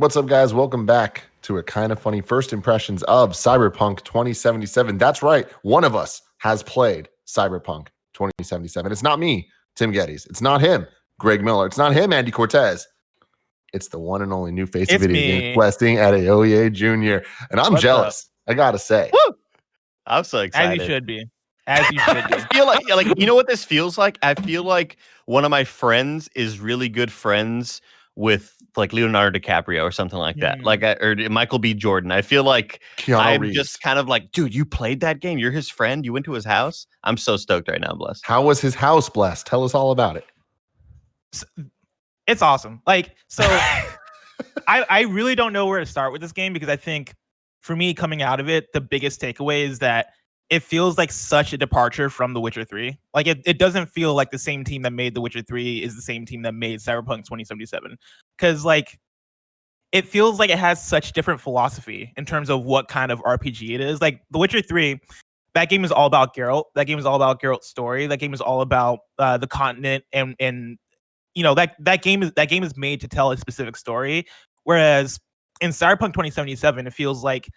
What's up, guys? Welcome back to a kind of funny first impressions of Cyberpunk 2077. That's right. One of us has played Cyberpunk 2077. It's not me, Tim Gettys. It's not him, Greg Miller. It's not him, Andy Cortez. It's the one and only new face of video game questing Adeoye Jr. And I'm jealous. I gotta say. Woo! I'm so excited. As you should be. As you should be. I feel like you know what this feels like? I feel like one of my friends is really good friends with like Leonardo DiCaprio or something like that. Or Michael B. Jordan. I feel like I'm just kind of like, dude, you played that game? You're his friend? You went to his house? I'm so stoked right now, Bless. How was his house, Bless? Tell us all about it. It's awesome. I really don't know where to start with this game because I think for me coming out of it, the biggest takeaway is that it feels like such a departure from The Witcher 3. Like it doesn't feel like the same team that made The Witcher 3 is the same team that made Cyberpunk 2077. Because it feels like it has such different philosophy in terms of what kind of RPG it is. Like The Witcher 3, that game is all about Geralt. That game is all about Geralt's story. That game is all about the continent and you know that game is made to tell a specific story. Whereas in Cyberpunk 2077, it feels like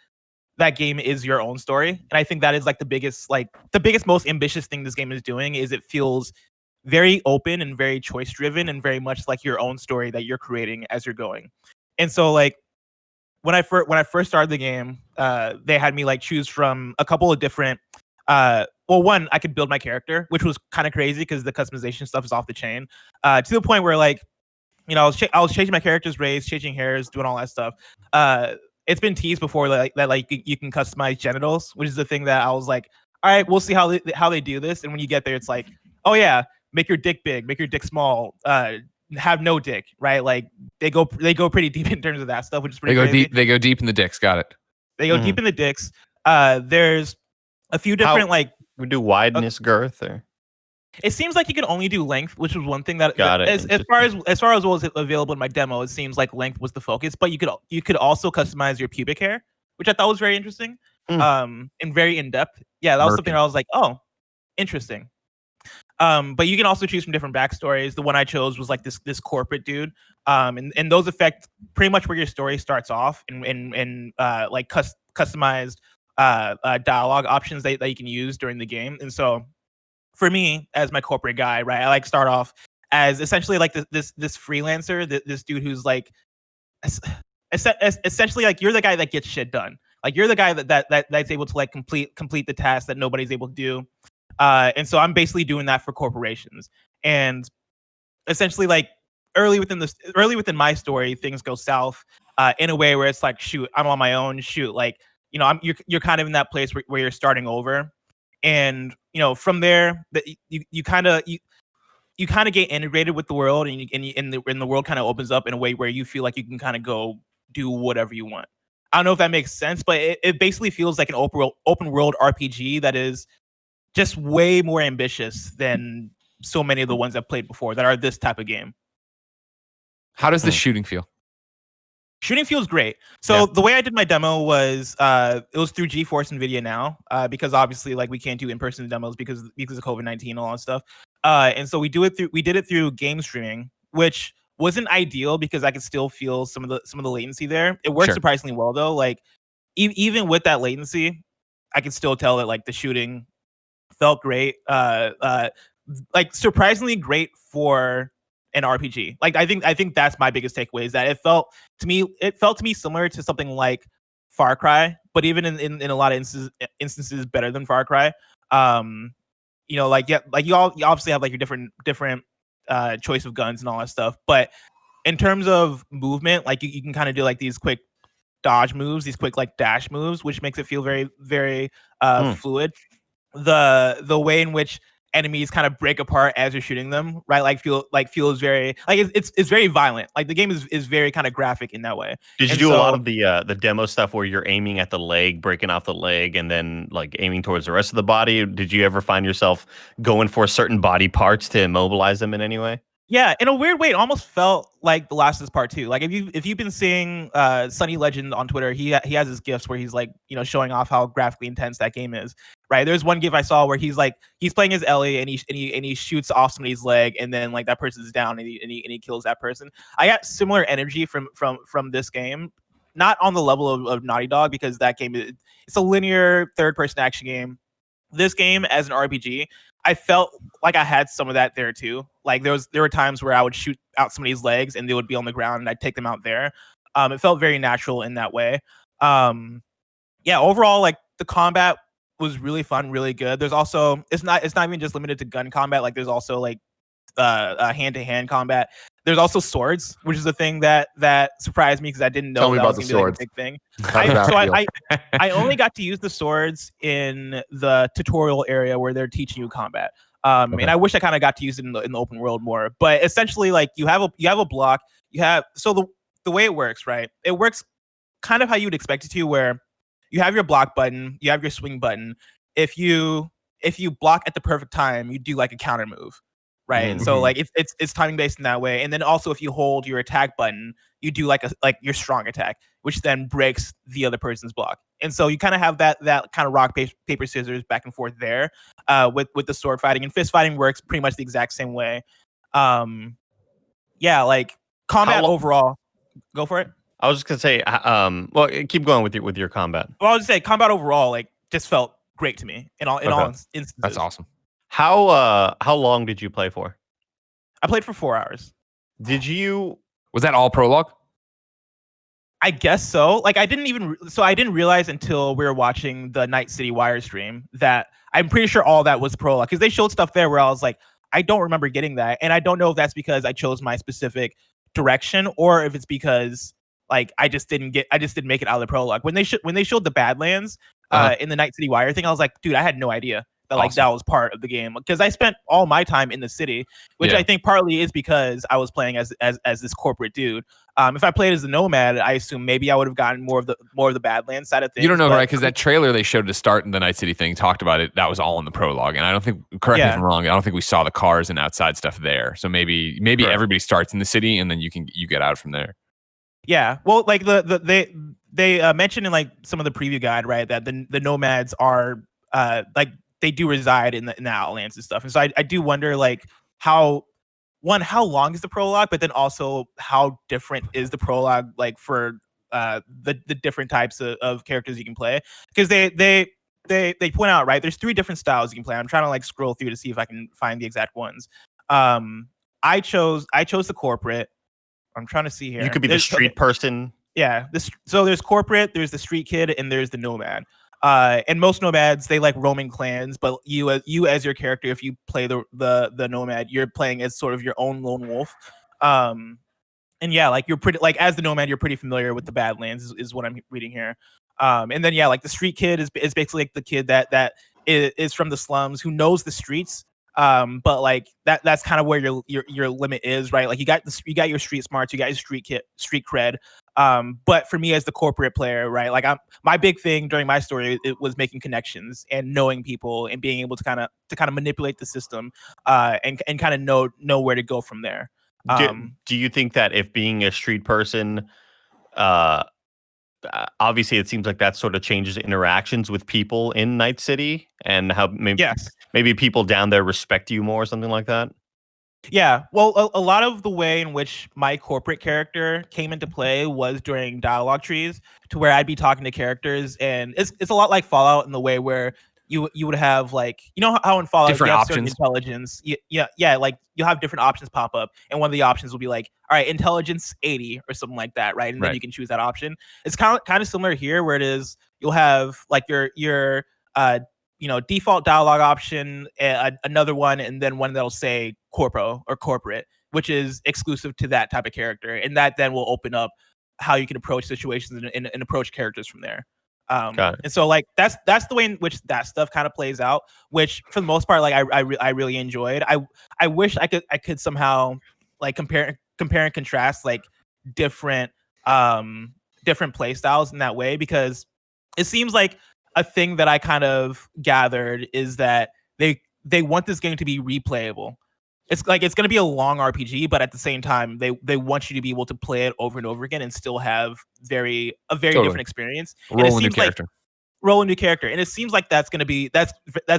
that game is your own story. And I think that is the biggest, most ambitious thing this game is doing is it feels very open and very choice driven and very much like your own story that you're creating as you're going. And so when I first started the game, they had me choose from a couple of different one, I could build my character, which was kind of crazy because the customization stuff is off the chain. To the point where I was changing my character's race, changing hairs, doing all that stuff. It's been teased before that you can customize genitals, which is the thing that I was like, all right, we'll see how they do this. And when you get there, it's like, oh yeah, make your dick big, make your dick small, have no dick, right? They go pretty deep in terms of that stuff, which is pretty crazy. They go deep in the dicks. Got it. They go deep in the dicks. There's a few different we do wideness, girth, or it seems like you can only do length, which was one thing that as far as what was available in my demo, it seems like length was the focus. But you could also customize your pubic hair, which I thought was very interesting, and very in depth. Yeah, that was something I was like, oh, interesting. But you can also choose from different backstories. The one I chose was this corporate dude, and those affect pretty much where your story starts off, and customized dialogue options that you can use during the game. And so for me, as my corporate guy, right, I start off as essentially this freelancer, this dude who's essentially you're the guy that gets shit done. You're the guy that's able to complete the task that nobody's able to do. And so I'm basically doing that for corporations. And essentially early within my story, things go south in a way where it's shoot, I'm on my own. Shoot, you're kind of in that place where you're starting over. And from there, you kind of get integrated with the world, and the world kind of opens up in a way where you feel like you can kind of go do whatever you want. I don't know if that makes sense, but it basically feels like an open world RPG that is just way more ambitious than so many of the ones I've played before that are this type of game. How does the shooting feel? Shooting feels great. So the way I did my demo was it was through GeForce NVIDIA Now, because obviously we can't do in-person demos because of COVID-19 and all that stuff. And so we did it through game streaming, which wasn't ideal because I could still feel some of the latency there. It worked surprisingly well though. Even with that latency, I could still tell that the shooting felt great. Surprisingly great for an RPG. I think that's my biggest takeaway is that it felt to me similar to something like Far Cry, but even in a lot of instances better than Far Cry. You obviously have your different choice of guns and all that stuff, but in terms of movement, you can kind of do these quick dodge moves, these quick dash moves, which makes it feel very, very fluid. The way in which enemies kind of break apart as you're shooting them, right? Feels very it's very violent. The game is very kind of graphic in that way. Did you do a lot of the demo stuff where you're aiming at the leg, breaking off the leg, and then aiming towards the rest of the body? Did you ever find yourself going for certain body parts to immobilize them in any way? Yeah, in a weird way, it almost felt like The Last of Us Part 2. Like if you've been seeing Sunny Legend on Twitter, he has his gifs where he's like, showing off how graphically intense that game is. Right? There's one gif I saw where he's playing as Ellie and he shoots off somebody's leg and then like that person's down and he kills that person. I got similar energy from this game. Not on the level of Naughty Dog, because that game it's a linear third-person action game. This game as an RPG, I felt like I had some of that there too. Like there were times where I would shoot out somebody's legs and they would be on the ground and I'd take them out there. It felt very natural in that way. Overall, like the combat was really fun, really good. There's also it's not even just limited to gun combat. Like there's also like hand-to-hand combat. There's also swords, which is a thing that surprised me because I didn't know. Tell me that about was the gonna be, swords. like, a big thing. I I only got to use the swords in the tutorial area where they're teaching you combat. And I wish I kind of got to use it in the open world more. But essentially, like you have a block. So the way it works, right? It works kind of how you would expect it to, where you have your block button, you have your swing button. If you block at the perfect time, you do like a counter move. Right. And so like it's timing based in that way. And then also if you hold your attack button, you do like your strong attack, which then breaks the other person's block. And so you kind of have that kind of rock, paper, scissors back and forth there with the sword fighting. And fist fighting works pretty much the exact same way. Like combat overall. Go for it. I was just gonna say, well, keep going with your combat. Well, I was just say combat overall, like just felt great to me in all instances. That's awesome. How long did you play for? I played for 4 hours. Was that all prologue? I guess so. Like I didn't realize until we were watching the Night City Wire stream that I'm pretty sure all that was prologue, because they showed stuff there where I was like, I don't remember getting that. And I don't know if that's because I chose my specific direction or if it's because like I just didn't make it out of the prologue. When they showed the Badlands in the Night City Wire thing, I was like, dude, I had no idea that like that was part of the game, because I spent all my time in the city, which I think partly is because I was playing as this corporate dude. If I played as the Nomad, I assume maybe I would have gotten more of the Badlands side of things. You don't know, right? Because that trailer they showed to start in the Night City thing talked about it. That was all in the prologue, and I don't think. Correct me if I'm wrong. I don't think we saw the cars and outside stuff there. So maybe everybody starts in the city and then you get out from there. Yeah. Well, like they mentioned in like some of the preview guide, right, that the Nomads are like they do reside in the Outlands and stuff. And so I do wonder like how long is the prologue, but then also how different is the prologue like for the different types of characters you can play, because they point out, right, there's 3 different styles you can play. I'm trying to like scroll through to see if I can find the exact ones. I chose the corporate. I'm trying to see here. You could be the street person. Yeah. So there's corporate, there's the street kid, and there's the nomad. And most nomads, they like roaming clans, but you as your character, if you play the nomad, you're playing as sort of your own lone wolf. And yeah, like you're pretty, like as the nomad, you're pretty familiar with the Badlands is what I'm reading here. And then yeah, like the street kid is basically like the kid that is from the slums who knows the streets. But like that's kind of where your limit is, right? Like you got your street smarts, you got your street cred. But for me as the corporate player, right, like my big thing during my story, it was making connections and knowing people and being able to kind of manipulate the system, and kind of know where to go from there. Do you think that if being a street person, obviously it seems like that sort of changes interactions with people in Night City, and how maybe people down there respect you more or something like that? Yeah, well, a lot of the way in which my corporate character came into play was during dialogue trees, to where I'd be talking to characters, and it's a lot like Fallout in the way where you would have, like, you know how in Fallout different you have options. certain intelligence, yeah, like you'll have different options pop up, and one of the options will be like, all right, intelligence 80 or something like that, right? And then you can choose that option. It's kind of similar here, where it is you'll have like your default dialogue option, another one, and then one that'll say corpo or corporate, which is exclusive to that type of character, and that then will open up how you can approach situations and approach characters from there. And so like that's the way in which that stuff kind of plays out, which for the most part, like I really enjoyed. I wish I could somehow like compare and contrast like different play styles in that way, because it seems like a thing that I kind of gathered is that they want this game to be replayable. it's like it's going to be a long RPG, but at the same time, they want you to be able to play it over and over again and still have a very different experience. Roll a new character. Roll a new character, and it seems like that's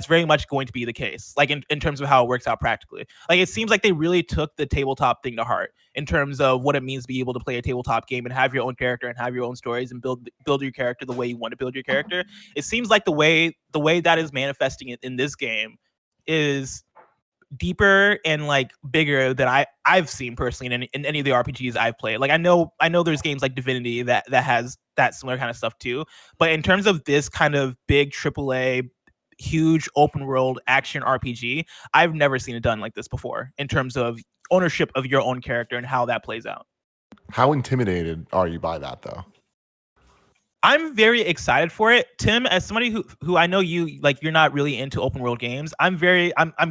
very much going to be the case, like in terms of how it works out practically. Like it seems like they really took the tabletop thing to heart in terms of what it means to be able to play a tabletop game and have your own character and have your own stories and build your character the way you want to build your character. It seems like the way that is manifesting in this game is deeper and like bigger than I've seen personally in any of the RPGs I've played. Like I know there's games like Divinity that has that similar kind of stuff too, but in terms of this kind of big AAA huge open world action RPG, I've never seen it done like this before in terms of ownership of your own character and how that plays out. How intimidated are you by that though? I'm very excited for it. Tim, as somebody who I know you like, you're not really into open world games. I'm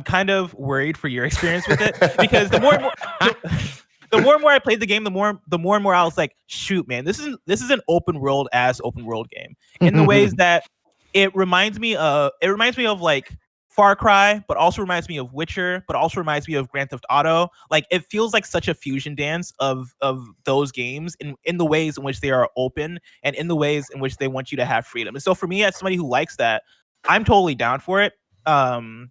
kind of worried for your experience with it because the more and more I played the game, the more and more I was like, shoot, man, this is an open world game in the ways that it reminds me of like Far Cry, but also reminds me of Witcher, but also reminds me of Grand Theft Auto. Like it feels like such a fusion dance of those games in the ways in which they are open and in the ways in which they want you to have freedom. And so for me, as somebody who likes that, I'm totally down for it. And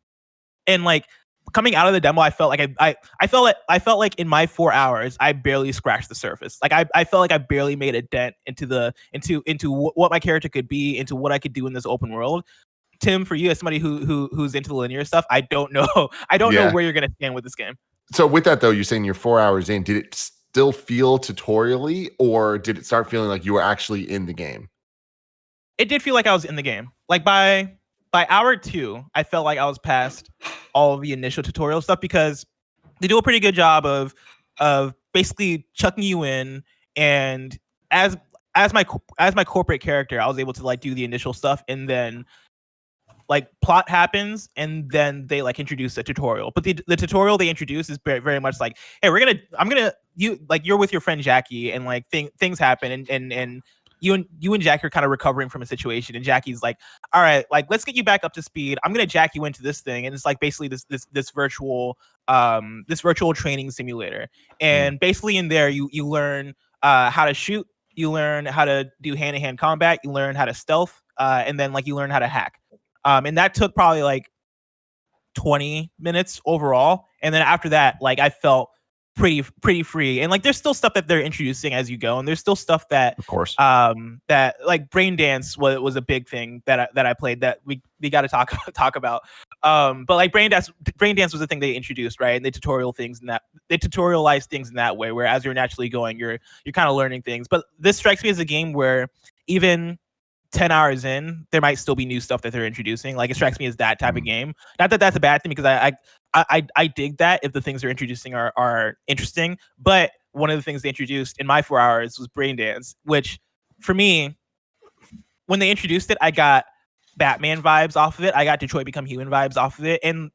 like coming out of the demo, I felt like I felt like in my 4 hours, I barely scratched the surface. Like I felt like I barely made a dent into what my character could be, into what I could do in this open world. Tim, for you as somebody who's into the linear stuff, I don't know where you're gonna stand with this game. So with that though, you're saying you're 4 hours in. Did it still feel tutorially, or did it start feeling like you were actually in the game? It did feel like I was in the game. Like by hour 2, I felt like I was past all of the initial tutorial stuff because they do a pretty good job of basically chucking you in, and as my corporate character, I was able to like do the initial stuff, and then like plot happens and then they like introduce a tutorial, but the tutorial they introduce is very, very much like, hey, you're with your friend Jackie and like things happen and you and Jackie are kind of recovering from a situation, and Jackie's like, all right, like let's get you back up to speed. I'm gonna jack you into this thing, and it's like basically this virtual training simulator, and basically in there you learn how to shoot, you learn how to do hand-to-hand combat, you learn how to stealth, and then like you learn how to hack. And that took probably like 20 minutes overall. And then after that, like I felt pretty free. And like there's still stuff that they're introducing as you go, and there's still stuff that, of course, that like brain dance was a big thing that I played that we got to talk about. But like brain dance was the thing they introduced, right? And they tutorialize things in that way, where as you're naturally going, you're kind of learning things. But this strikes me as a game where even 10 hours in, there might still be new stuff that they're introducing. Like it strikes me as that type of game. Not that that's a bad thing, because I dig that if the things they're introducing are interesting. But one of the things they introduced in my 4 hours was brain dance, which for me, when they introduced it, I got Batman vibes off of it. I got Detroit Become Human vibes off of it. And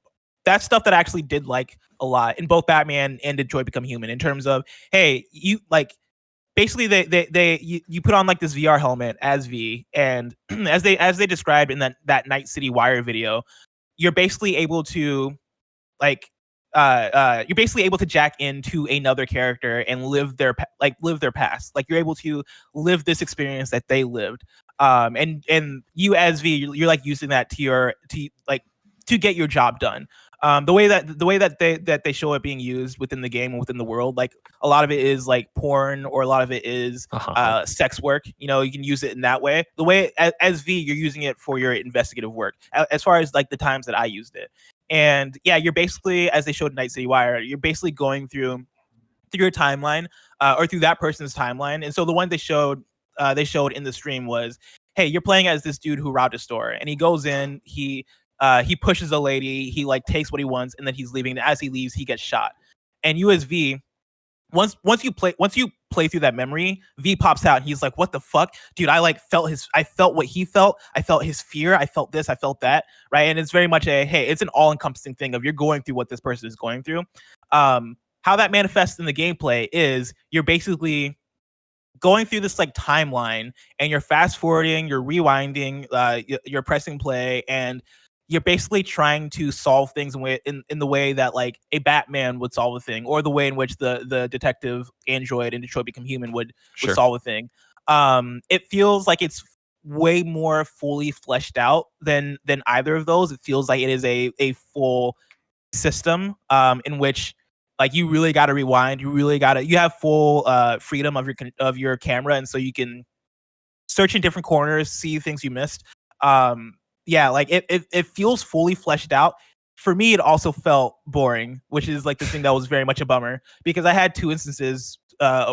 that's stuff that I actually did like a lot in both Batman and Detroit Become Human, in terms of, hey, you like, basically, you put on like this VR helmet as V, and as they described in that Night City Wire video, you're basically able to like jack into another character and live their past. Like you're able to live this experience that they lived. And you as V, you're like using that to get your job done. The way that they show it being used within the game and within the world, like a lot of it is like porn, or a lot of it is sex work. You know, you can use it in that way. The way as V, you're using it for your investigative work, as far as like the times that I used it. And yeah, you're basically, as they showed in Night City Wire, you're basically going through your timeline, or through that person's timeline. And so the one they showed in the stream was, hey, you're playing as this dude who robbed a store, and he goes in, he pushes a lady, he like takes what he wants, and then he's leaving. And as he leaves, he gets shot. And you as V, once you play through that memory, V pops out and he's like, what the fuck? Dude, I felt what he felt. I felt his fear. I felt this, I felt that. Right. And it's very much it's an all-encompassing thing of you're going through what this person is going through. How that manifests in the gameplay is you're basically going through this like timeline, and you're fast forwarding, you're rewinding, you're pressing play, and you're basically trying to solve things in the way that like a Batman would solve a thing, or the way in which the detective android in Detroit Become Human would solve a thing. It feels like it's way more fully fleshed out than either of those. It feels like it is a full system in which like you really got to rewind. You have full freedom of your camera, and so you can search in different corners, see things you missed. Yeah, like it feels fully fleshed out. For me, it also felt boring, which is like the thing that was very much a bummer, because I had 2 instances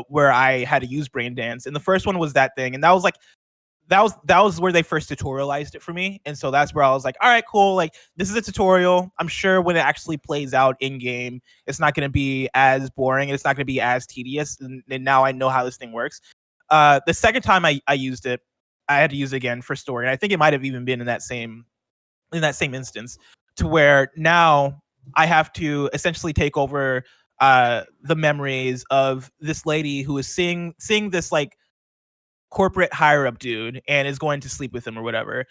where I had to use brain dance, and the first one was that thing, and that was where they first tutorialized it for me. And so that's where I was like, all right, cool. Like, this is a tutorial. I'm sure when it actually plays out in game, it's not going to be as boring. It's not going to be as tedious. And now I know how this thing works. The second time I used it, I had to use it again for story. And I think it might have even been in that same instance, to where now I have to essentially take over the memories of this lady who is seeing this like corporate higher up dude and is going to sleep with him or whatever.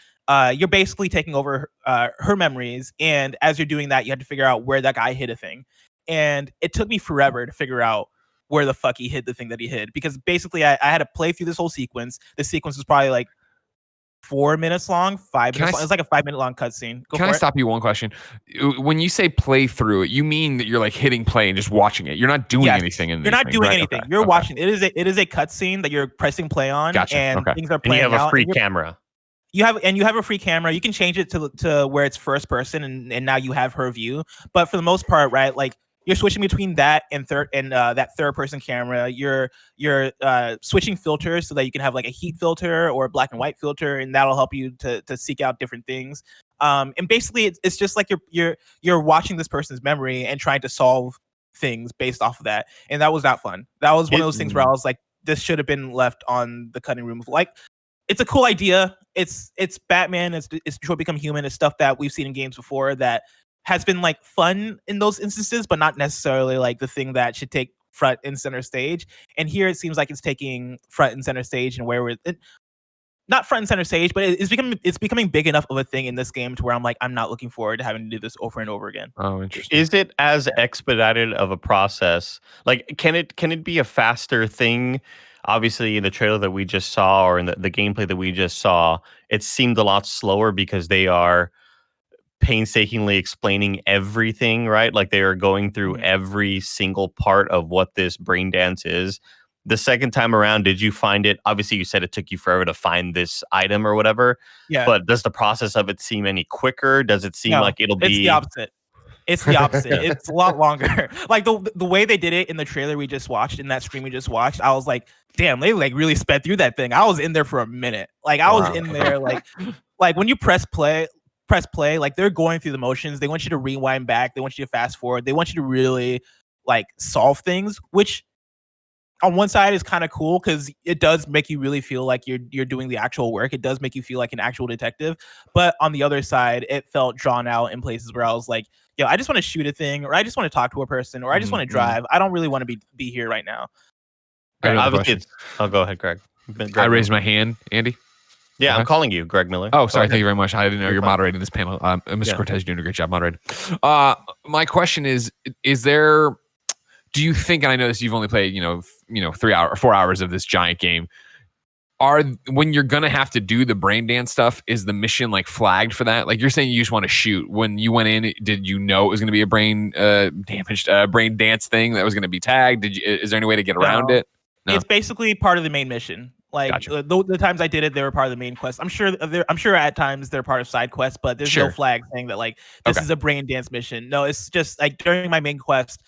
You're basically taking over her memories, and as you're doing that, you have to figure out where that guy hid a thing. And it took me forever to figure out where the fuck he hid the thing that he hid, because basically I had to play through this whole sequence. The sequence was probably like 4 minutes long, 5 minutes long. It's like a 5 minute long cutscene. Can I stop you one question? When you say play through it, you mean that you're like hitting play and just watching it. You're not doing anything in this. You're not doing right? anything. Okay. You're watching. It is a cutscene that you're pressing play on, and things are playing out. And you have a free camera. You have a free camera. You can change it to where it's first person, and now you have her view. But for the most part, right, like you're switching between that and that third person camera. You're switching filters so that you can have like a heat filter or a black and white filter, and that'll help you to seek out different things. And basically, it's just like you're watching this person's memory and trying to solve things based off of that. And that was not fun. That was one of those things where I was like, this should have been left on the cutting room. Like, it's a cool idea. It's Batman. It's Detroit Become Human. It's stuff that we've seen in games before that has been like fun in those instances, but not necessarily like the thing that should take front and center stage. And here it seems like it's taking front and center stage, and where not front and center stage, but it's becoming big enough of a thing in this game to where I'm like, I'm not looking forward to having to do this over and over again. Oh, interesting. Is it as expedited of a process? Like, can it be a faster thing? Obviously, in the trailer that we just saw, or in the gameplay that we just saw, it seemed a lot slower because they are painstakingly explaining everything, right? Like, they are going through every single part of what this brain dance is. The second time around, did you find it? Obviously, you said it took you forever to find this item or whatever. Yeah. But does the process of it seem any quicker? Does it seem like it'll be? It's the opposite. It's the opposite. It's a lot longer. Like the way they did it in the trailer we just watched, in that stream we just watched, I was like, damn, they like really sped through that thing. I was in there for a minute. Like I was in there like when you press play, like they're going through the motions. They want you to rewind back. They want you to fast forward. They want you to really like solve things, which on one side is kind of cool because it does make you really feel like you're doing the actual work. It does make you feel like an actual detective. But on the other side, it felt drawn out in places where I was like, yo, I just want to shoot a thing, or I just want to talk to a person, or I just want to drive. I don't really want to be here right now. Obviously, I'll go ahead, Greg. I raised my hand, Andy. Yeah, I'm calling you, Greg Miller. Oh, sorry. Thank you very much. I didn't know you're moderating this panel. Mr. Cortez, you're doing a great job moderating. My question is there? Do you think? And I know this. You've only played, 4 hours of this giant game. When you're gonna have to do the brain dance stuff, is the mission like flagged for that? Like you're saying, you just want to shoot. When you went in, did you know it was gonna be a brain damaged brain dance thing that was gonna be tagged? Is there any way to get around it? No? It's basically part of the main mission. Like gotcha. The times I did it, they were part of the main quest. I'm sure at times they're part of side quests, but there's no flag saying that like this is a brain dance mission. No, it's just like during my main quest,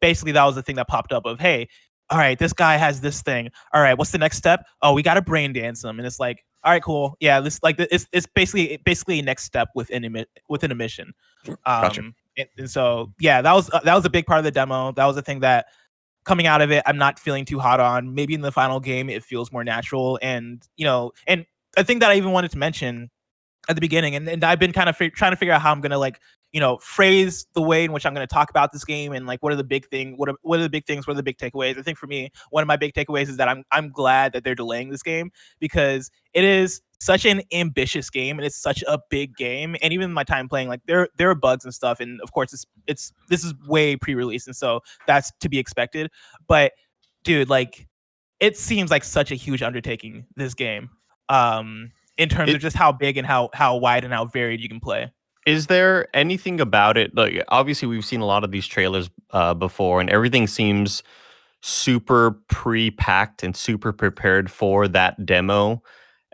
basically that was the thing that popped up of, hey, all right, this guy has this thing. All right, what's the next step? Oh, we got to brain dance him. And it's like, all right, cool. Yeah, this like it's basically a next step within a mission. Gotcha. And so yeah, that was a big part of the demo. That was the thing that coming out of it, I'm not feeling too hot on. Maybe in the final game, it feels more natural. And and I think that I even wanted to mention at the beginning, and I've been kind of trying to figure out how I'm gonna like phrase the way in which I'm going to talk about this game and like what are the big things, what are the big things, what are the big takeaways. I think for me, one of my big takeaways is that I'm glad that they're delaying this game because it is such an ambitious game and it's such a big game. And even my time playing, like there are bugs and stuff, and of course this is way pre-release, and so that's to be expected. But dude, like it seems like such a huge undertaking, this game, in terms of just how big and how wide and how varied you can play. Is there anything about it? Like, obviously, we've seen a lot of these trailers before, and everything seems super pre-packed and super prepared for that demo.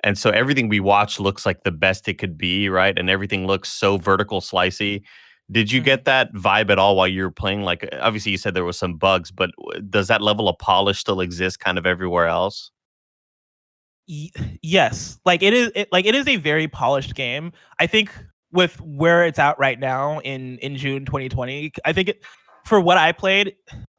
And so everything we watch looks like the best it could be, right? And everything looks so vertical slicey. Did you get that vibe at all while you were playing? Like, obviously, you said there was some bugs, but does that level of polish still exist kind of everywhere else? Yes, like it is a very polished game. I think with where it's at right now in June 2020, I think for what I played,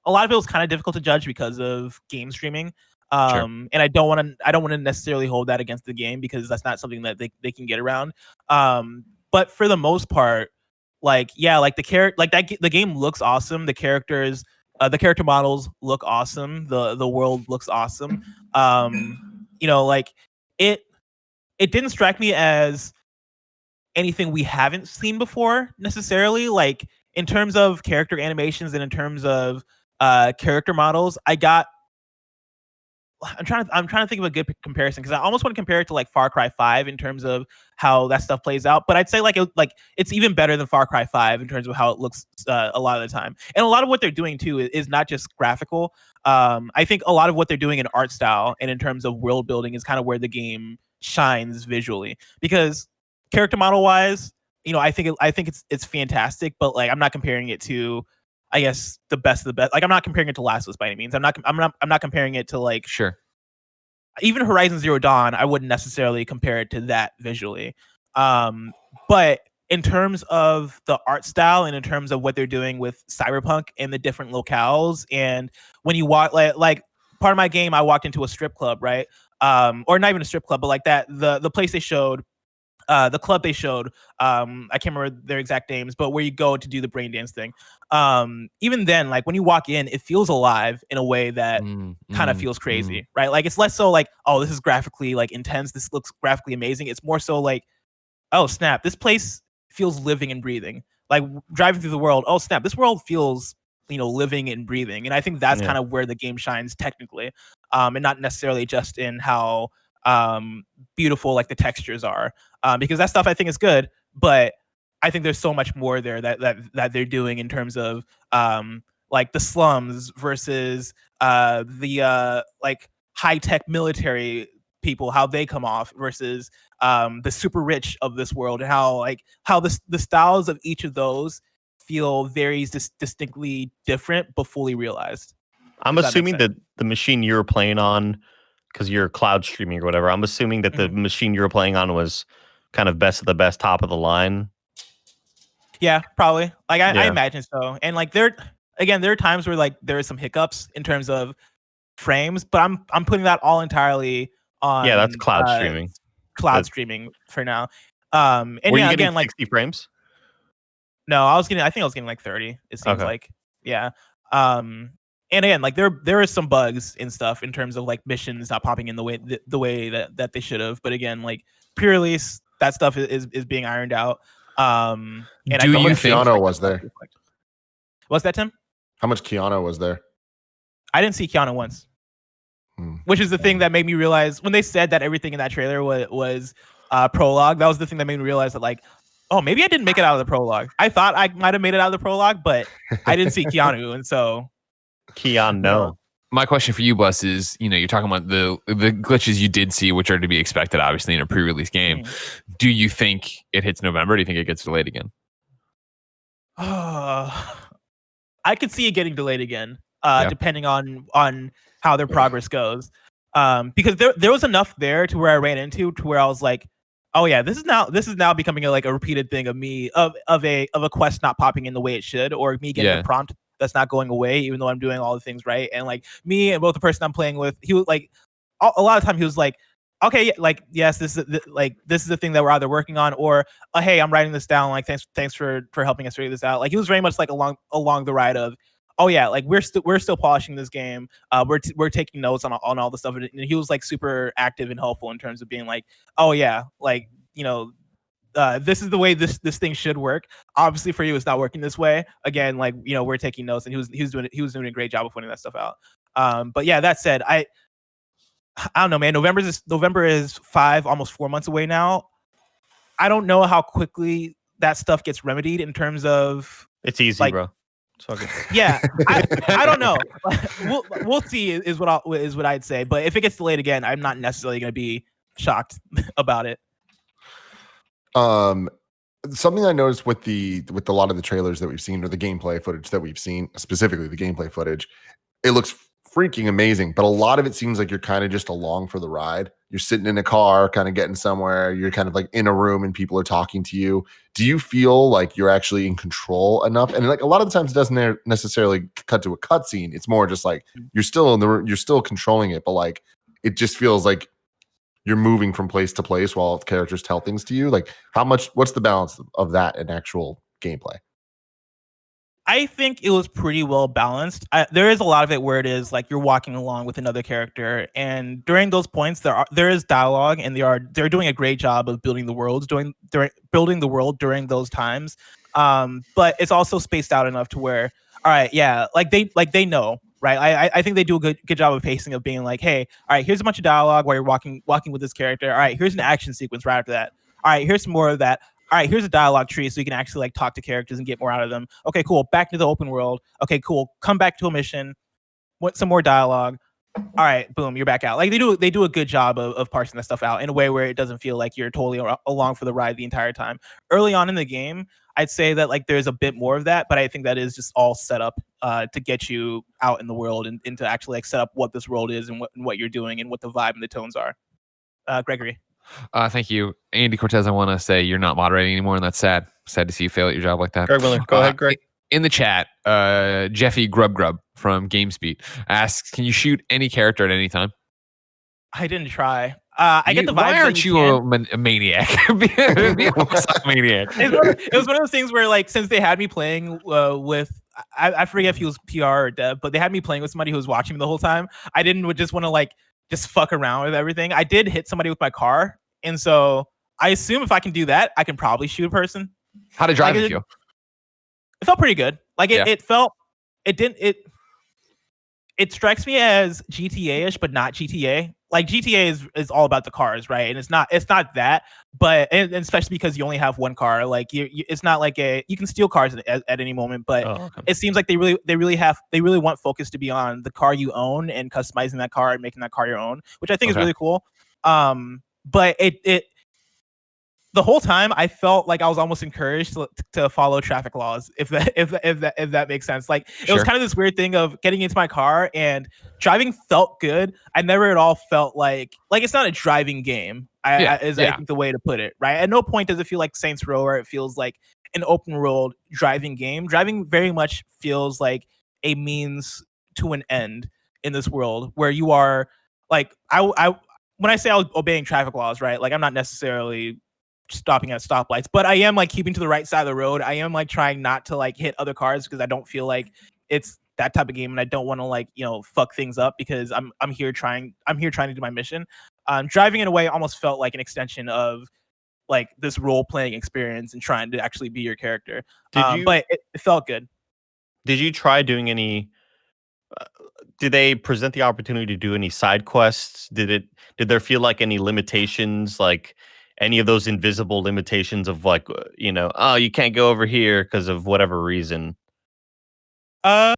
a lot of it was kind of difficult to judge because of game streaming. Sure. And I don't want to necessarily hold that against the game because that's not something that they can get around. But for the most part, like the game looks awesome. The characters, the character models look awesome. The world looks awesome. Like it didn't strike me as anything we haven't seen before necessarily, like in terms of character animations and in terms of character models. I'm trying to think of a good comparison because I almost want to compare it to like Far Cry 5 in terms of how that stuff plays out, but I'd say like it's even better than Far Cry 5 in terms of how it looks a lot of the time. And a lot of what they're doing too is not just graphical. I think a lot of what they're doing in art style and in terms of world building is kind of where the game shines visually, because character model wise, I think it's fantastic, but like I'm not comparing it to, I guess, the best of the best. Like I'm not comparing it to Last of Us by any means. I'm not comparing it to like Sure. even Horizon Zero Dawn. I wouldn't necessarily compare it to that visually. But in terms of the art style and in terms of what they're doing with Cyberpunk and the different locales, and when you walk like part of my game, I walked into a strip club, right? Or not even a strip club, but like that the place they showed. The club they showed, I can't remember their exact names, but where you go to do the brain dance thing. Even then, like when you walk in, it feels alive in a way that kind of feels crazy, right? Like it's less so like, oh, this is graphically like intense, this looks graphically amazing. It's more so like, oh snap, this place feels living and breathing. Like driving through the world, oh snap, this world feels living and breathing. And I think that's kind of where the game shines technically, and not necessarily just in how beautiful like the textures are, because that stuff I think is good, but I think there's so much more there that they're doing in terms of like the slums versus the like high-tech military people, how they come off versus the super rich of this world, and how the styles of each of those feel very distinctly different but fully realized. I'm assuming that the machine you were playing on, because you're cloud streaming or whatever, I'm assuming that the machine you were playing on was kind of best of the best, top of the line. Yeah, probably. Like I imagine so. And like there are times where like there are some hiccups in terms of frames, but I'm putting that all entirely on that's cloud streaming. Streaming for now. And were you getting like 60 frames? No, I think I was getting like 30. It seems like, yeah. And again, like there is some bugs and stuff in terms of like missions not popping in the way that they should have. But again, like pre-release, that stuff is being ironed out. And how much Keanu was there? What's that, Tim? How much Keanu was there? I didn't see Keanu once, which is the thing that made me realize when they said that everything in that trailer was prologue. That was the thing that made me realize that like, oh, maybe I didn't make it out of the prologue. I thought I might have made it out of the prologue, but I didn't see Keanu, and so. Keanu, no. My question for you, Bless, is you're talking about the glitches you did see, which are to be expected, obviously, in a pre-release game. Do you think it hits November? Or do you think it gets delayed again? I could see it getting delayed again, depending on how their progress goes. Because there was enough there to where I ran into to where I was like, oh yeah, this is now becoming a repeated thing of me of a quest not popping in the way it should, or me getting a prompt that's not going away even though I'm doing all the things right. And like me and both the person I'm playing with, he was like a lot of time he was like, okay, like yes, this is this is the thing that we're either working on, or hey, I'm writing this down. Like thanks for helping us figure this out. Like he was very much like along the ride of, oh yeah, like we're still polishing this game. We're taking notes on all the stuff, and he was like super active and helpful in terms of being like, oh yeah, like this is the way this thing should work. Obviously, for you, it's not working this way. Again, like we're taking notes, and he was doing a great job of pointing that stuff out. But yeah, that said, I don't know, man. November is almost 4 months away now. I don't know how quickly that stuff gets remedied in terms of it's easy, like, bro. It's fucking yeah. I don't know. We'll see is what I'd say. But if it gets delayed again, I'm not necessarily going to be shocked about it. Something I noticed with a lot of the trailers that we've seen, or the gameplay footage that we've seen, specifically the gameplay footage, it looks freaking amazing, but a lot of it seems like you're kind of just along for the ride. You're sitting in a car, kind of getting somewhere. You're kind of like in a room and people are talking to you. Do you feel like you're actually in control enough? And like a lot of the times it doesn't necessarily cut to a cutscene. It's more just like you're still in the room, you're still controlling it, but like it just feels like you're moving from place to place while characters tell things to you. Like what's the balance of that in actual gameplay? I think it was pretty well balanced. There is a lot of it where it is like you're walking along with another character, and during those points there is dialogue, and they're doing a great job of building the world during those times. But it's also spaced out enough to where, all right, yeah, like they know, right? I think they do a good job of pacing, of being like, hey, all right, here's a bunch of dialogue while you're walking with this character. All right, here's an action sequence right after that. All right, here's some more of that. All right, here's a dialogue tree so you can actually like talk to characters and get more out of them. Okay, cool. Back to the open world. Okay, cool. Come back to a mission. What some more dialogue. All right, boom, you're back out. Like they do a good job of parsing that stuff out in a way where it doesn't feel like you're totally along for the ride the entire time. Early on in the game, I'd say that like there's a bit more of that, but I think that is just all set up to get you out in the world and to actually like set up what this world is and what you're doing and what the vibe and the tones are. Gregory. Thank you, Andy Cortez. I want to say you're not moderating anymore, and that's sad. Sad to see you fail at your job like that. Greg Miller, go ahead, Greg. In the chat, Jeffy Grub from GameSpeed asks, "Can you shoot any character at any time?" I didn't try. I get the vibe. Why aren't you a maniac? Be a maniac. It was one of those things where, like, since they had me playing with, I forget if he was PR or dev, but they had me playing with somebody who was watching me the whole time. I didn't just want to like just fuck around with everything. I did hit somebody with my car, and so I assume if I can do that, I can probably shoot a person. How did driving feel? It felt pretty good. Like it strikes me as GTA-ish, but not GTA. Like GTA is all about the cars, right? And it's not that, but and especially because you only have one car. Like it's not like you can steal cars at any moment, but it seems like they really want focus to be on the car you own and customizing that car and making that car your own, which I think is really cool. But it the whole time I felt like I was almost encouraged to follow traffic laws, if that makes sense. Like it was kind of this weird thing of getting into my car and driving felt good. I never at all felt like it's not a driving game. I think the way to put it, right? At no point does it feel like Saints Row, where it feels like an open world driving game. Driving very much feels like a means to an end in this world, where you are like when I say I was obeying traffic laws, right? Like I'm not necessarily stopping at stoplights, but I am like keeping to the right side of the road. I am like trying not to like hit other cars, because I don't feel like it's that type of game, and I don't want to like fuck things up, because I'm here trying to do my mission. Driving in a way almost felt like an extension of like this role playing experience and trying to actually be your character. But it felt good. Did you try doing any? Did they present the opportunity to do any side quests? Did there feel like any limitations, like any of those invisible limitations of like, you can't go over here because of whatever reason? In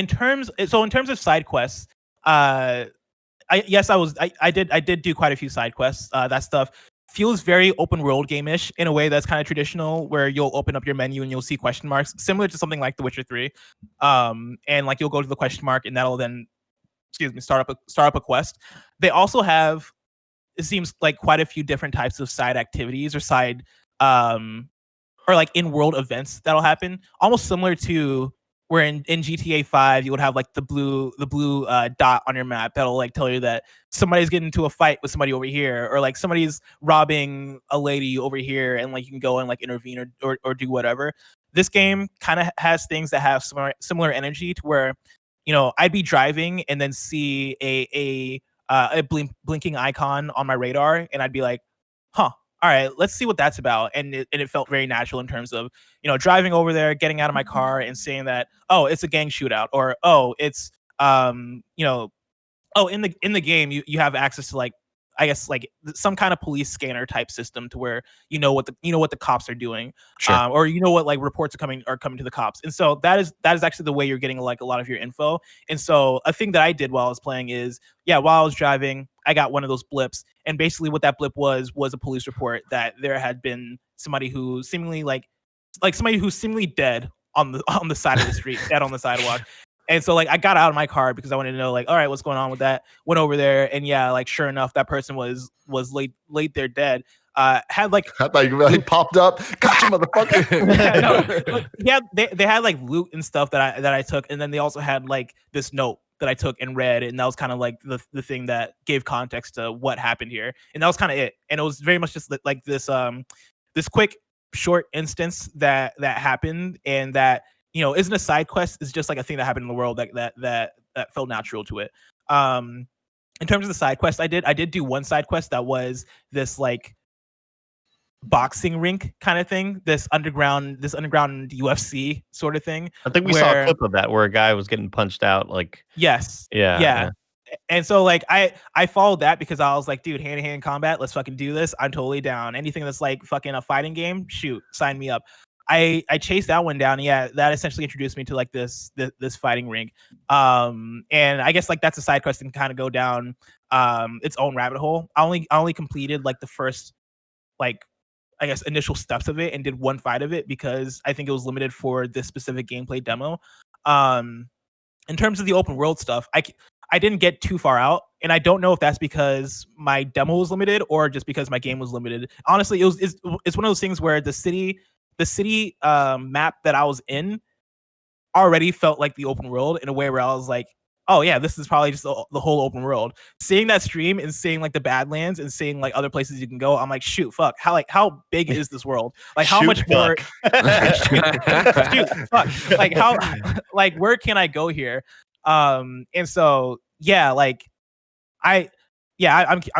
terms of side quests, I did do quite a few side quests. That stuff feels very open world game-ish in a way that's kind of traditional, where you'll open up your menu and you'll see question marks, similar to something like The Witcher 3. And like you'll go to the question mark, and that'll then, start up a quest. They also have, it seems like, quite a few different types of side activities or side or like in-world events that'll happen, almost similar to where in GTA 5 you would have like the blue dot on your map that'll like tell you that somebody's getting into a fight with somebody over here, or like somebody's robbing a lady over here, and like you can go and like intervene or do whatever. This game kind of has things that have similar energy to where, you know, I'd be driving and then see a blinking icon on my radar, and I'd be like, huh, all right, let's see what that's about. And it felt very natural in terms of, you know, driving over there, getting out of my car and saying that, oh, it's a gang shootout, or oh, it's you know, oh, in the game you have access to like, I guess like some kind of police scanner type system to where you know what the cops are doing, Sure. or you know what like reports are coming to the cops, and so that is actually the way you're getting like a lot of your info. And so a thing that I did while I was playing is, while I was driving, I got one of those blips, and basically what that blip was a police report that there had been somebody who seemingly like somebody who's seemingly dead on the side of the street, dead on the sidewalk. And so like I got out of my car because I wanted to know like, all right, what's going on with that? Went over there, and like sure enough, that person was laid there dead. Had like I thought you really popped up. Gotcha, motherfucker. They had like loot and stuff that I took, and then they also had like this note that I took and read, and that was kind of like the thing that gave context to what happened here, and that was kind of it. And it was very much just like this quick short instance that happened, and that, you know, isn't a side quest. It's just like a thing that happened in the world that felt natural to it. In terms of the side quest, I did do one side quest that was this like boxing rink kind of thing, this underground UFC sort of thing. I think we saw a clip of that where a guy was getting punched out. Like, yes, yeah. And so like I followed that because I was like, dude, hand-to-hand combat, let's fucking do this. I'm totally down. Anything that's like fucking a fighting game, shoot, sign me up. I chased that one down. Yeah, that essentially introduced me to like this fighting rink. And I guess like that's a side quest and kind of go down its own rabbit hole. I only completed like the first like, I guess, initial steps of it and did one fight of it because I think it was limited for this specific gameplay demo. In terms of the open world stuff, I didn't get too far out, and I don't know if that's because my demo was limited or just because my game was limited. Honestly, it's one of those things where the city map that I was in already felt like the open world in a way where I was like, oh yeah, this is probably just the whole open world. Seeing that stream and seeing like the Badlands and seeing like other places you can go, I'm like, shoot, fuck, how big is this world? Like how much more? Shoot, fuck, like how, like where can I go here? And so I'm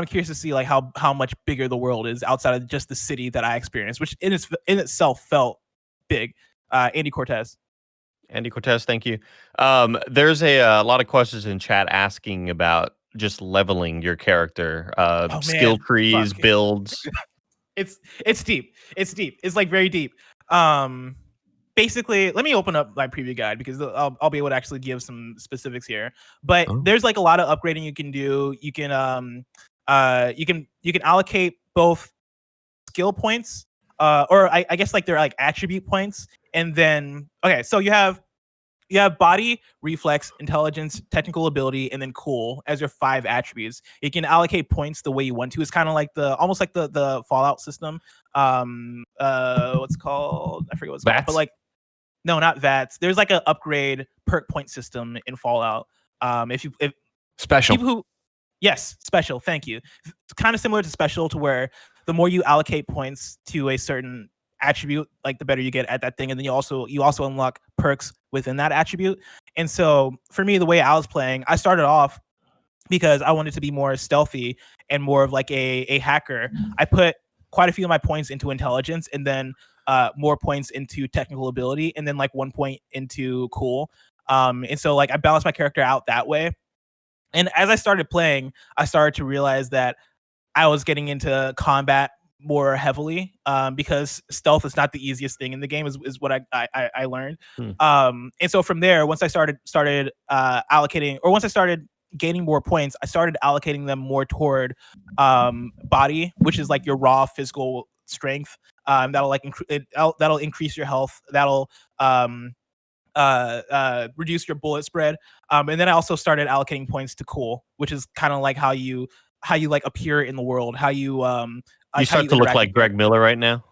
curious to see like how much bigger the world is outside of just the city that I experienced, which in itself felt big. Andy Cortez, thank you. There's a lot of questions in chat asking about just leveling your character, skill trees, builds. It's deep. It's like very deep. Basically, let me open up my preview guide because I'll be able to actually give some specifics here. But there's like a lot of upgrading you can do. You can allocate both skill points, or I guess like they're like attribute points, and then so you have body, reflex, intelligence, technical ability, and then cool as your 5 attributes. You can allocate points the way you want to. It's kind of like almost like the Fallout system. What's it called? I forget what it's called. But like, no, not VATS. There's like an upgrade perk point system in Fallout. If special. People who, yes, special. Thank you. It's kind of similar to special, to where the more you allocate points to a certain attribute, like the better you get at that thing, and then you also unlock perks within that attribute. And so for me, the way I was playing, I started off because I wanted to be more stealthy and more of like a hacker. I put quite a few of my points into intelligence, and then more points into technical ability, and then like 1 point into cool. And so like I balanced my character out that way. And as I started playing, I started to realize that I was getting into combat more heavily, because stealth is not the easiest thing in the game, is what I learned. And so from there, once I started allocating, or once I started gaining more points, I started allocating them more toward body, which is like your raw physical strength. That'll increase your health. That'll reduce your bullet spread. And then I also started allocating points to cool, which is kind of like how you like appear in the world, how you you start to look like Greg Miller right now.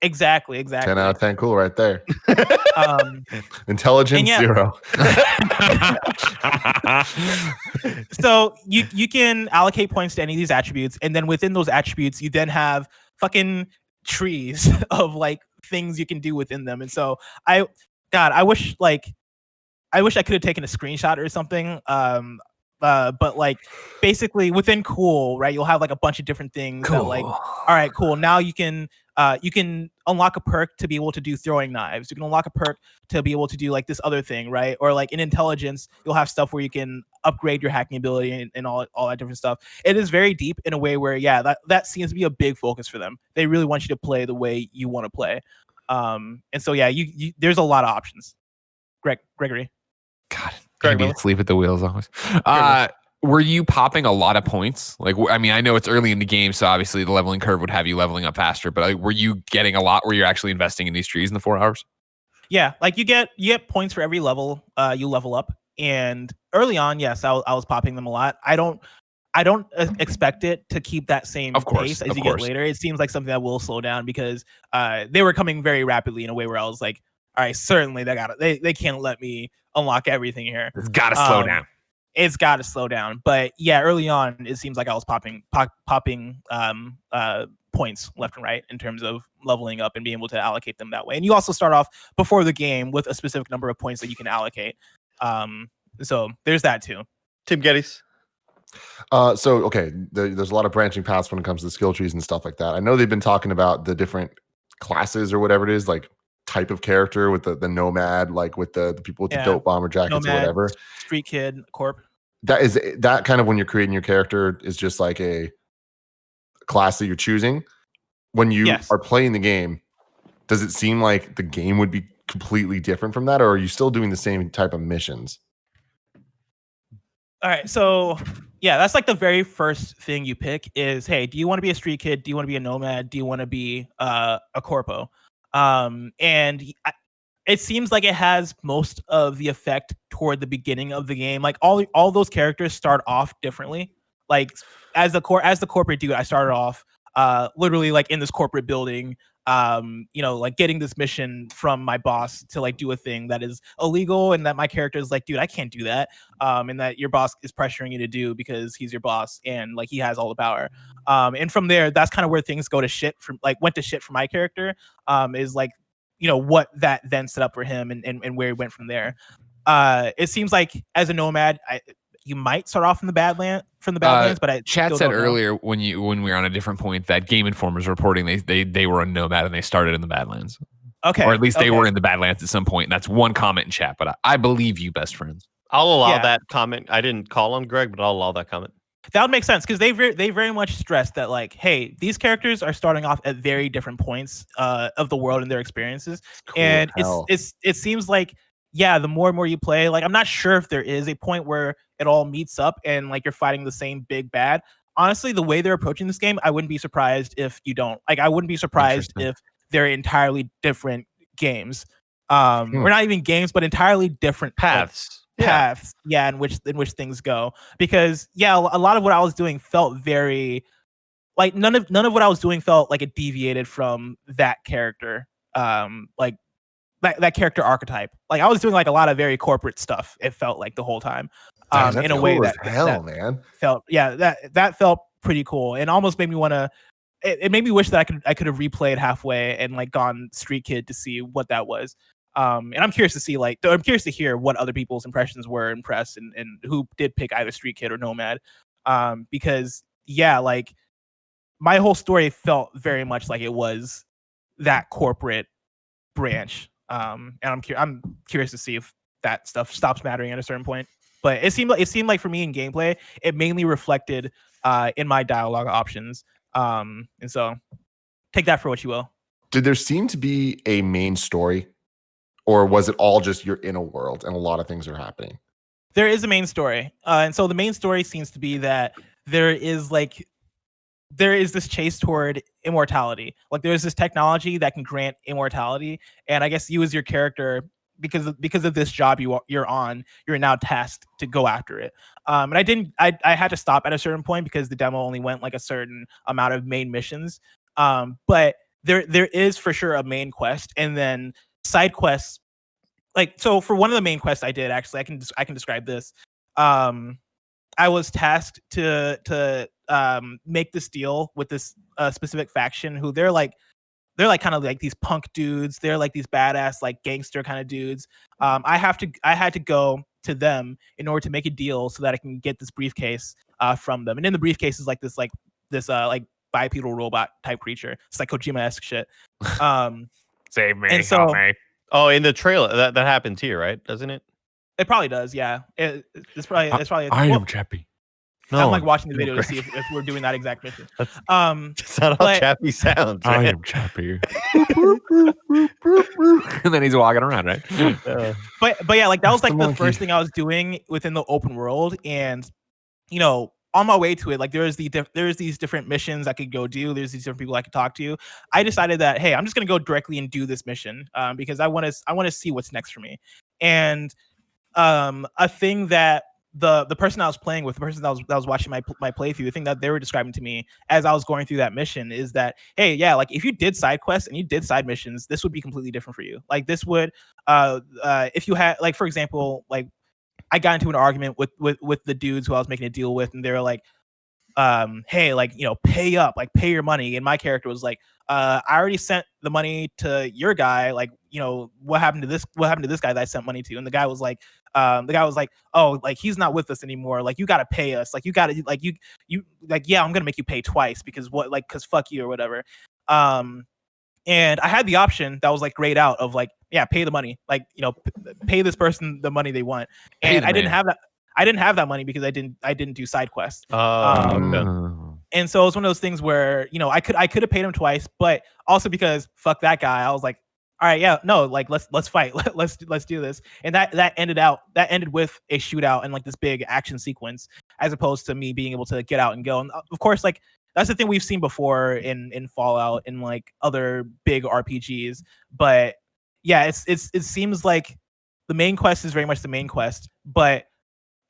Exactly. 10 out of 10, cool, right there. Intelligence, yeah, 0. So you can allocate points to any of these attributes, and then within those attributes, you then have fucking trees of like things you can do within them. And so I wish I could have taken a screenshot or something. But like basically within cool, right, you'll have like a bunch of different things that like, all right, cool. Now you can unlock a perk to be able to do throwing knives. You can unlock a perk to be able to do like this other thing, right? Or like in intelligence, you'll have stuff where you can upgrade your hacking ability and all that different stuff. It is very deep in a way where, yeah, that seems to be a big focus for them. They really want you to play the way you want to play. And so yeah, you there's a lot of options. Gregory. God, Andy, asleep at the wheels always. Were you popping a lot of points? Like, I mean, I know it's early in the game, so obviously the leveling curve would have you leveling up faster. But like, were you getting a lot where you're actually investing in these trees in the 4 hours? Yeah, like you get points for every level you level up. And early on, yes, I was popping them a lot. I don't expect it to keep that same pace as you get later. It seems like something that will slow down because they were coming very rapidly in a way where I was like, all right, certainly they can't let me unlock everything here. It's got to slow down. It's got to slow down. But yeah, early on, it seems like I was popping points left and right in terms of leveling up and being able to allocate them that way. And you also start off before the game with a specific number of points that you can allocate. So there's that too. Tim Gettys. So okay, there's a lot of branching paths when it comes to skill trees and stuff like that. I know they've been talking about the different classes or whatever it is, like type of character with the nomad, like with the people with the dope bomber jackets nomad, or whatever. Street kid, corp. That kind of when you're creating your character is just like a class that you're choosing. When you are playing the game, does it seem like the game would be completely different from that, or are you still doing the same type of missions? All right, so yeah, that's like the very first thing you pick is, hey, do you want to be a street kid? Do you want to be a nomad? Do you want to be a corpo? And it seems like it has most of the effect toward the beginning of the game. Like all those characters start off differently. Like as the corporate dude, I started off literally like in this corporate building, like getting this mission from my boss to like do a thing that is illegal, and that my character is like, dude, I can't do that. And that your boss is pressuring you to do because he's your boss and like he has all the power. And from there, that's kind of where things go to shit went to shit for my character. Is like, what that then set up for him and where he went from there. It seems like as a nomad, you might start off from the Badlands, but Chat said earlier when we were on a different point that Game Informer's reporting they were a nomad and they started in the Badlands. Okay, or at least they were in the Badlands at some point. And that's one comment in chat, but I believe you, best friends. I'll allow that comment. I didn't call him Greg, but I'll allow that comment. That would make sense because they very much stressed that like, hey, these characters are starting off at very different points of the world and their experiences, and it seems like, yeah, the more and more you play, like I'm not sure if there is a point where it all meets up and like you're fighting the same big bad. Honestly, the way they're approaching this game, I wouldn't be surprised if you don't. Like I wouldn't be surprised if they're entirely different games. Or not even games, but entirely different paths. In which things go. Because a lot of what I was doing felt very like none of what I was doing felt like it deviated from that character. Like that character archetype. Like I was doing like a lot of very corporate stuff. It felt like the whole time. In a way that man felt that felt pretty cool and almost made me want to. It made me wish that I could have replayed halfway and like gone Street Kid to see what that was. And I'm curious to see I'm curious to hear what other people's impressions were in press and who did pick either Street Kid or Nomad. Because like my whole story felt very much like it was that corporate branch. And I'm curious to see if that stuff stops mattering at a certain point. But it seemed like for me in gameplay, it mainly reflected in my dialogue options. And so take that for what you will. Did there seem to be a main story, or was it all just you're in a world and a lot of things are happening? There is a main story. And so the main story seems to be that there is this chase toward immortality. Like there's this technology that can grant immortality. And I guess you as your character, because of this job you're on, you're now tasked to go after it. And I had to stop at a certain point because the demo only went like a certain amount of main missions. But there is for sure a main quest, and then side quests. Like, so for one of the main quests I did, actually, I can describe this. I was tasked to make this deal with this specific faction who they're like kind of like these punk dudes. They're like these badass like gangster kind of dudes. I had to go to them in order to make a deal so that I can get this briefcase from them. And in the briefcase is like this bipedal robot type creature. It's like Kojima-esque shit. Save me, and so, help me. Oh, in the trailer that happens here, right? Doesn't it? It probably does, yeah. It's probably I am Chappie. No, I'm like watching the video to see if we're doing that exact mission. That's not how Chappie sounds. I Right? am Chappie. And then he's walking around, right? But yeah, like that was like the monkey. first thing I was doing within the open world, and on my way to it, like there's these different missions I could go do. There's these different people I could talk to. I decided that, hey, I'm just gonna go directly and do this mission because I want to see what's next for me. And a thing that the person I was playing with, the person that was watching my playthrough, the thing that they were describing to me as I was going through that mission is that, hey, yeah, like if you did side quests and you did side missions, this would be completely different for you. Like this would if you had, like, for example, like I got into an argument with the dudes who I was making a deal with, and they were like, hey, like, pay up, like pay your money. And my character was like, I already sent the money to your guy. Like, what happened to this guy that I sent money to? And the guy was like, oh, like he's not with us anymore. Like, you got to pay us. Like, you got to, like, you like, yeah, I'm going to make you pay twice because fuck you or whatever. And I had the option that was like grayed out of like, yeah, pay the money, like, pay this person the money they want. And I didn't have that. I didn't have that money because I didn't do side quests. And so it was one of those things where, I could have paid him twice, but also because fuck that guy, I was like, all right, yeah, no, like let's fight. let's do this. And that ended with a shootout and like this big action sequence, as opposed to me being able to get out and go. And of course, like that's the thing we've seen before in Fallout and like other big RPGs. But yeah, it seems like the main quest is very much the main quest, but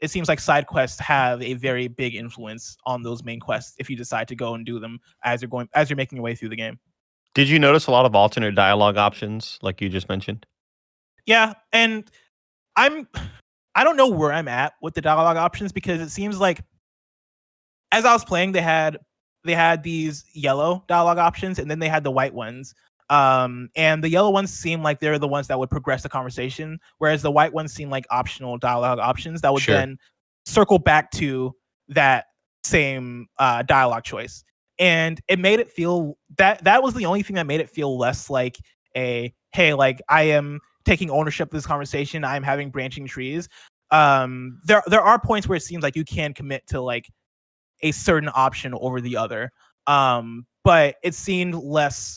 it seems like side quests have a very big influence on those main quests if you decide to go and do them as you're making your way through the game. Did you notice a lot of alternate dialogue options like you just mentioned? Yeah, and I don't know where I'm at with the dialogue options, because it seems like as I was playing, they had these yellow dialogue options and then they had the white ones. And the yellow ones seem like they're the ones that would progress the conversation, whereas the white ones seem like optional dialogue options that would then circle back to that same dialogue choice. And it made it feel that was the only thing that made it feel less like a, hey, like I am taking ownership of this conversation, I'm having branching trees. There are points where it seems like you can commit to like a certain option over the other. But it seemed less,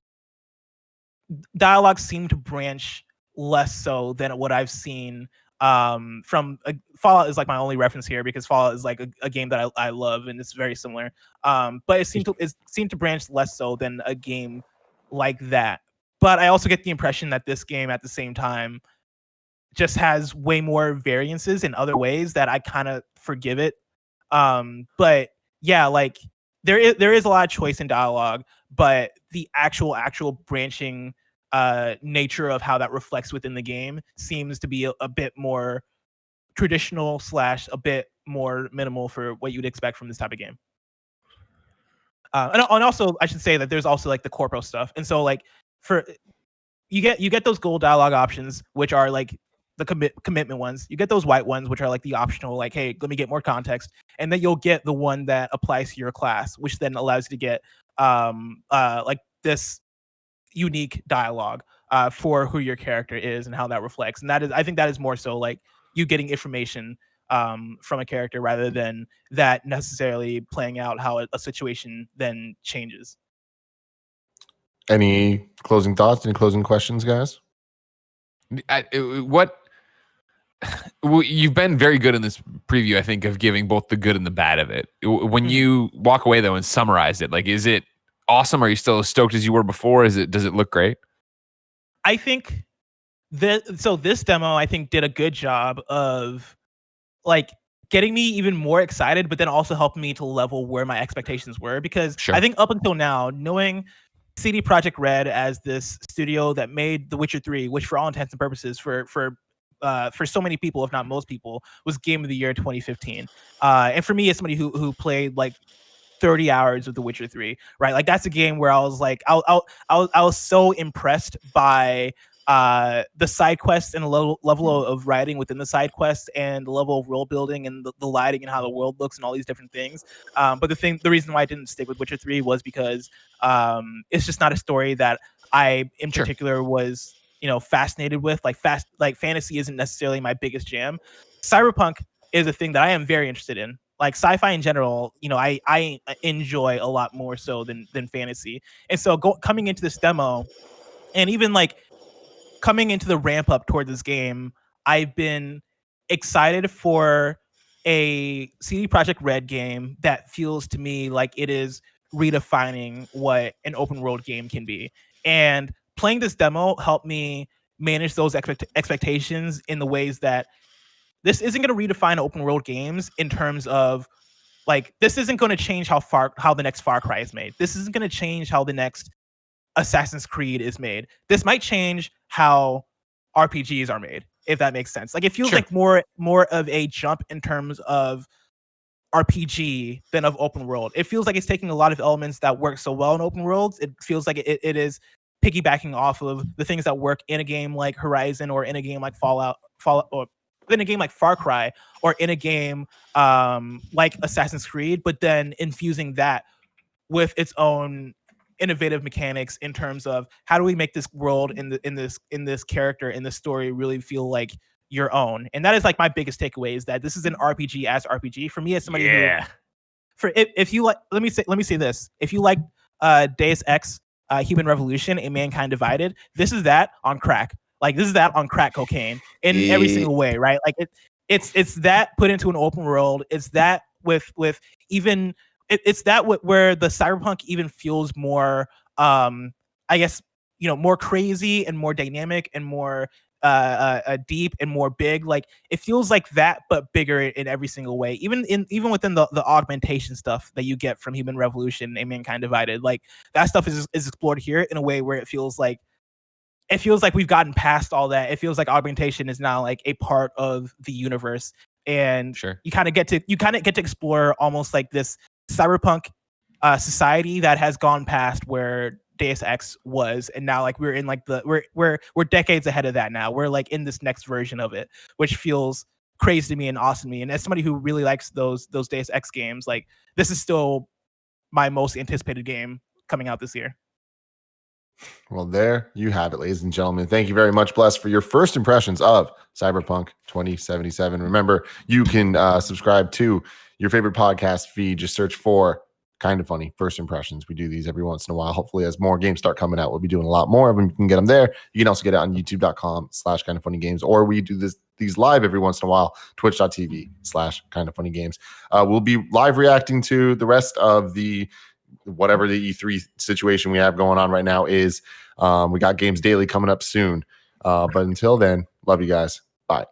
dialogue seemed to branch less so than what I've seen from Fallout is like my only reference here, because Fallout is like a game that I love and it's very similar. But it seemed to branch less so than a game like that. But I also get the impression that this game at the same time just has way more variances in other ways that I kind of forgive it. But yeah, like there is a lot of choice in dialogue, but the actual branching nature of how that reflects within the game seems to be a bit more traditional / a bit more minimal for what you'd expect from this type of game. And also I should say that there's also like the corpo stuff, and so like for you get those gold dialogue options, which are like the commitment ones. You get those white ones, which are like the optional, like, hey, let me get more context, and then you'll get the one that applies to your class, which then allows you to get like this unique dialogue for who your character is and how that reflects. And I think that is more so like you getting information from a character rather than that necessarily playing out how a situation then changes. Any closing thoughts? Any closing questions, guys? You've been very good in this preview, I think, of giving both the good and the bad of it. When you walk away though and summarize it, like, is it awesome? Are you still as stoked as you were before? Does it look great? I think this demo, I think, did a good job of like getting me even more excited, but then also helping me to level where my expectations were, because I think up until now, knowing CD Projekt Red as this studio that made The Witcher 3, which for all intents and purposes for so many people, if not most people, was Game of the Year 2015. And for me, as somebody who played like 30 hours of The Witcher 3, right? Like that's a game where I was like, I was so impressed by the side quests and the level of writing within the side quests and the level of world building and the lighting and how the world looks and all these different things. But the reason why I didn't stick with Witcher 3 was because it's just not a story that I in particular was, fascinated with. Like fantasy isn't necessarily my biggest jam. Cyberpunk is a thing that I am very interested in. Like sci-fi in general, I enjoy a lot more so than fantasy. And so coming into this demo, and even like coming into the ramp up toward this game, I've been excited for a CD Projekt Red game that feels to me like it is redefining what an open world game can be. And playing this demo helped me manage those expectations in the ways that this isn't going to redefine open world games in terms of like, this isn't going to change how the next Far Cry is made. This isn't going to change how the next Assassin's Creed is made. This might change how RPGs are made, if that makes sense. Like it feels like more of a jump in terms of RPG than of open world. It feels like it's taking a lot of elements that work so well in open worlds. It feels like it is piggybacking off of the things that work in a game like Horizon or in a game like Fallout, or in a game like Far Cry, or in a game like Assassin's Creed, but then infusing that with its own innovative mechanics in terms of how do we make this world in this character in this story really feel like your own. And that is like my biggest takeaway, is that this is an RPG as RPG for me as somebody who, if you like, let me say this, if you like Deus Ex Human Revolution and Mankind Divided, this is that on crack. Like this is that on crack cocaine in every single way, right? Like it's that put into an open world. It's that with even it's that where the Cyberpunk even feels more I guess more crazy and more dynamic and more deep and more big. Like it feels like that, but bigger in every single way. Even within the augmentation stuff that you get from Human Revolution and Mankind Divided, like that stuff is explored here in a way where it feels like we've gotten past all that. It feels like augmentation is now like a part of the universe, and you kind of get to explore almost like this cyberpunk society that has gone past where Deus Ex was, and now like we're in like we're decades ahead of that now. We're like in this next version of it, which feels crazy to me and awesome to me. And as somebody who really likes those Deus Ex games, like this is still my most anticipated game coming out this year. Well, there you have it, ladies and gentlemen. Thank you very much, Bless, for your first impressions of Cyberpunk 2077. Remember, you can subscribe to your favorite podcast feed. Just search for Kind of Funny First Impressions. We do these every once in a while. Hopefully, as more games start coming out, we'll be doing a lot more of them. You can get them there. You can also get it on youtube.com/kindoffunnygames, or we do these live every once in a while, twitch.tv/kindoffunnygames. We'll be live reacting to the rest of the whatever the E3 situation we have going on right now is. We got Games Daily coming up soon. But until then, love you guys. Bye.